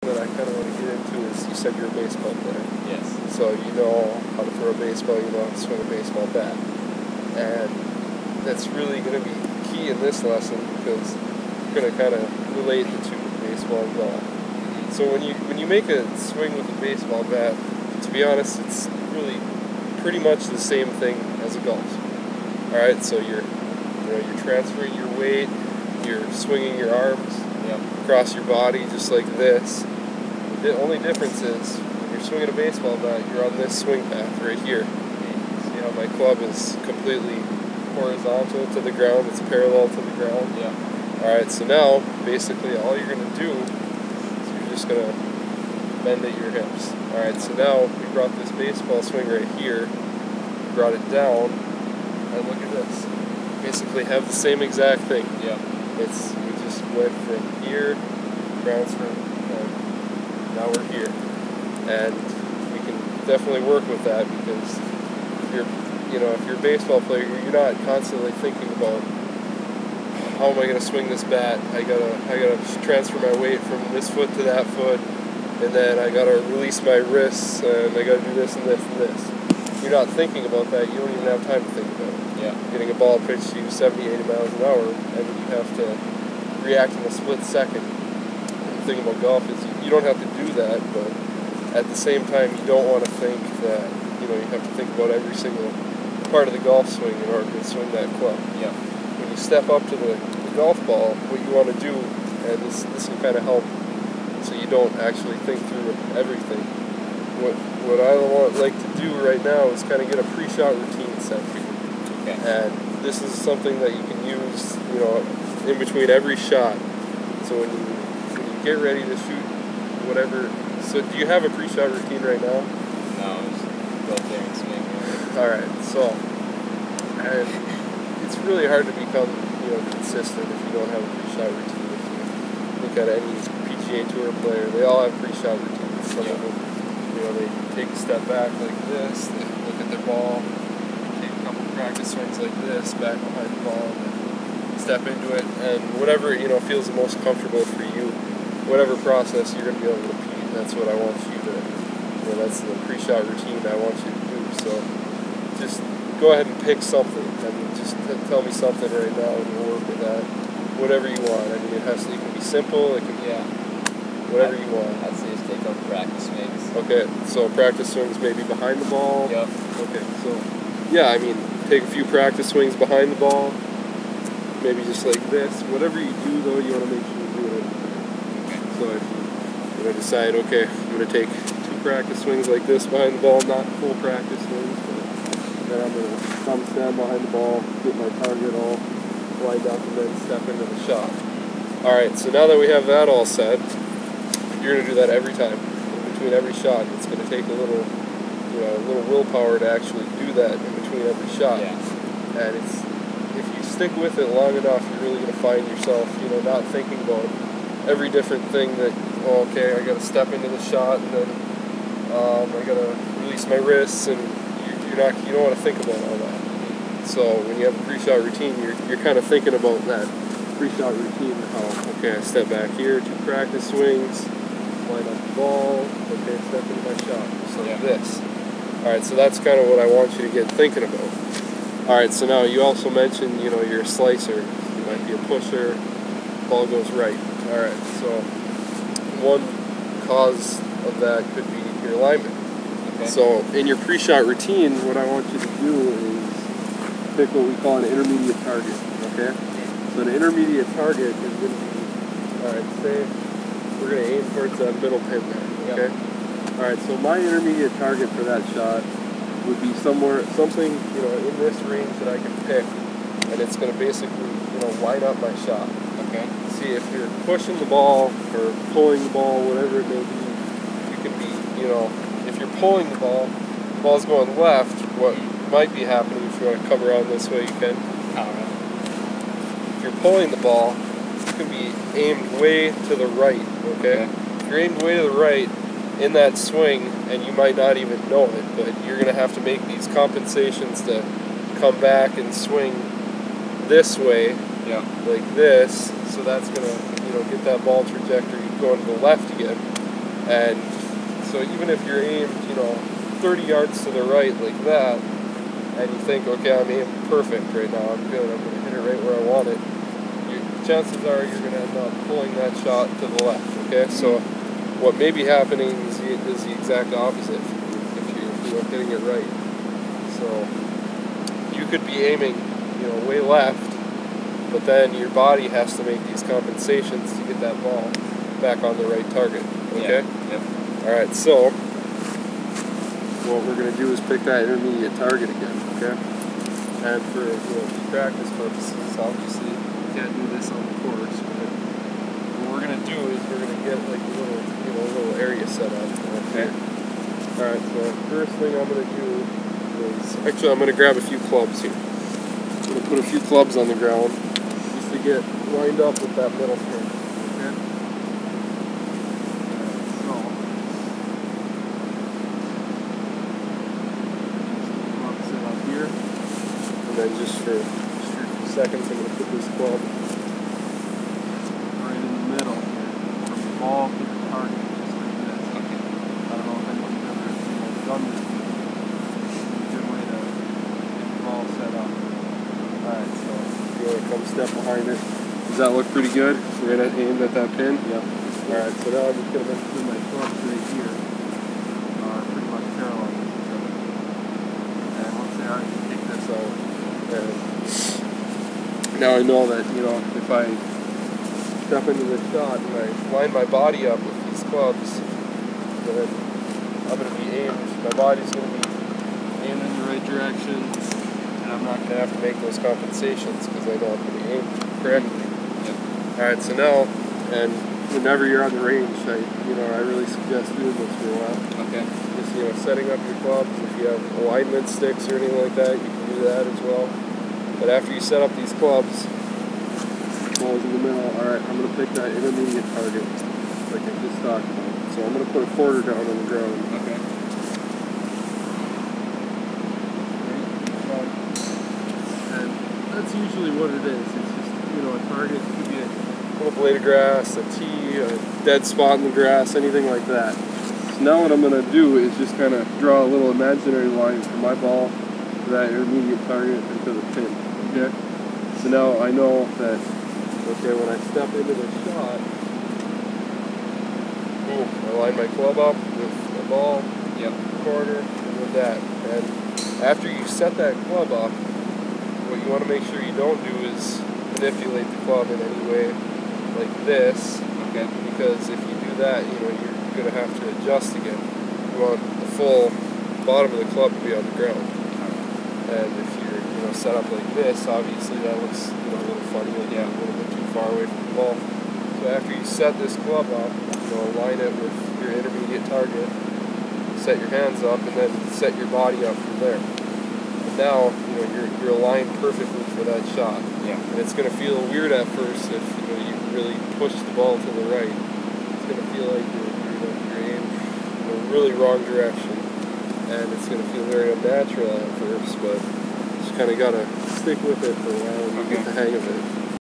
that I kind of want to get into is, you said you're a baseball player. Yes. So you know how to throw a baseball, you know how to swing a baseball bat. And that's really going to be key in this lesson, because we're going to kind of relate the two, baseball and golf. So when you make a swing with a baseball bat, to be honest, it's really pretty much the same thing as a golf. All right, so you're transferring your weight, you're swinging your arms across your body just like this. The only difference is when you're swinging a baseball bat, you're on this swing path right here. See how my club is completely horizontal to the ground, it's parallel to the ground? Yeah. Alright, so now basically all you're going to do is you're just going to bend at your hips. Alright, so now we brought this baseball swing right here, brought it down, and look at this. Basically have the same exact thing. Yeah. We just went from here, transferred, and now we're here. And we can definitely work with that, because if you're a baseball player, you're not constantly thinking about, how am I going to swing this bat? I gotta transfer my weight from this foot to that foot, and then I gotta release my wrists, and I gotta do this and this and this. You're not thinking about that. You don't even have time to think about it. Yeah. Getting a ball pitched to you 70, 80 miles an hour, and you have to react in a split second. And the thing about golf is you don't have to do that, but at the same time, you don't want to think that, you have to think about every single part of the golf swing in order to swing that club. Yeah. When you step up to the golf ball, what you want to do, and this can kind of help so you don't actually think through everything. What I like to do right now is kind of get a pre-shot routine set for you. Okay. And this is something that you can use, in between every shot. So when you get ready to shoot whatever. So do you have a pre-shot routine right now? No, just go up there and swing. Alright, so, and it's really hard to become, consistent if you don't have a pre-shot routine. If you look at any PGA Tour player, they all have pre-shot routines. Some of them, they take a step back like this, they look at their ball, take a couple practice swings like this, back behind the ball, and step into it, and whatever, feels the most comfortable for you, whatever process you're going to be able to repeat, that's what I want you to, that's the pre-shot routine I want you to do. So just go ahead and pick something. I mean, just tell me something right now and we'll work with that. Whatever you want. I mean, it can be simple, it can be whatever you want. I'd say just take up practice swings. Okay, so practice swings maybe behind the ball? Yep. Okay, so, I mean, take a few practice swings behind the ball, maybe just like this. Whatever you do, though, you want to make sure you do it. Okay. So if you decide, okay, I'm going to take 2 practice swings like this behind the ball, not full practice swings, but then I'm going to thumb stand behind the ball, get my target all lined up, and then step into the shot. Alright, so now that we have that all set, you're going to do that every time. In between every shot, it's going to take a little willpower to actually do that in between every shot. Yeah. And if you stick with it long enough, you're really going to find yourself, not thinking about every different thing that, I got to step into the shot, and then I got to release my wrists, and you don't want to think about all that. So when you have a pre-shot routine, you're kind of thinking about that pre-shot routine. I step back here, 2 practice swings, line up the ball, step into my shot, just like this. Alright, so that's kind of what I want you to get thinking about. Alright, so now you also mentioned, you're a slicer. You might be a pusher, ball goes right. Alright, so one cause of that could be your alignment. Okay. So in your pre-shot routine, what I want you to do is pick what we call an intermediate target. Okay? So an intermediate target is going to be, say we're going to aim towards that middle pin there. Okay? Yep. Alright, so my intermediate target for that shot would be something, in this range that I can pick, and it's going to basically, line up my shot. Okay. See, if you're pushing the ball or pulling the ball, whatever it may be, you can be, if you're pulling the ball's going left, what might be happening, if you want to come around this way, you can. If you're pulling the ball, you can be aimed way to the right, okay? If you're aimed way to the right in that swing, and you might not even know it, but you're going to have to make these compensations to come back and swing this way, like this, so that's going to, get that ball trajectory going to the left again. And so even if you're aimed, 30 yards to the right like that, and you think, okay, I'm aimed perfect right now, I'm good, I'm going to hit it right where I want it, chances are you're going to end up pulling that shot to the left, okay? So what may be happening is the exact opposite if you're hitting it right. So you could be aiming, way left, but then your body has to make these compensations to get that ball back on the right target, okay? Yeah. Yep. Alright, so what we're going to do is pick that intermediate target again, okay? And for practice purposes, obviously you can't do this on the course, but what we're going to do is we're going to get like a little area set up, okay? Alright, so first thing I'm going to do is, actually I'm going to grab a few clubs here. I'm going to put a few clubs on the ground just to get lined up with that middle pin, okay? And then just for a few seconds, I'm going to put this club right in the middle here, from the ball to the target, just like this. Okay. I don't know if anyone's ever done this. It's a good way to get the ball set up. Alright, so you want to come step behind it. Does that look pretty good? Right aimed at that pin? Yep. Alright, so now I'm just going to put my clubs right here. Pretty much parallel with each other. And once they are, you take this out. And now I know that, if I step into this shot and I line my body up with these clubs, then I'm going to be aimed, my body's going to be aimed in the right direction, and I'm not going to have to make those compensations because I know I'm going to be aimed correctly. Yep. Alright, so now, and whenever you're on the range, I really suggest doing this for a while. Okay. Just, setting up your clubs. If you have alignment sticks or anything like that, you can do that as well. But after you set up these clubs, balls in the middle, alright, I'm going to pick that intermediate target, like I just talked about. So I'm going to put a quarter down on the ground. Okay. And that's usually what it is. It's just, a target. It could be a little blade of grass, a tee, a dead spot in the grass, anything like that. So now what I'm going to do is just kind of draw a little imaginary line from my ball to that intermediate target and to the pin. Okay? So now I know that, when I step into the shot, boom, I line my club up with the ball, corner, and with that. And after you set that club up, what you want to make sure you don't do is manipulate the club in any way like this. Okay. Because if you do that, you're going to have to adjust again. You want the full bottom of the club to be on the ground. And if you're set up like this, obviously that looks a little funny, like a little bit too far away from the ball. So after you set this club up, align it with your intermediate target, set your hands up, and then set your body up from there. And now you're aligned perfectly for that shot. Yeah. And it's going to feel weird at first if you really push the ball to the right. It's going to feel like you're aimed really wrong direction, and it's going to feel very unnatural at first, but you just kind of got to stick with it for a while and you get the hang of it.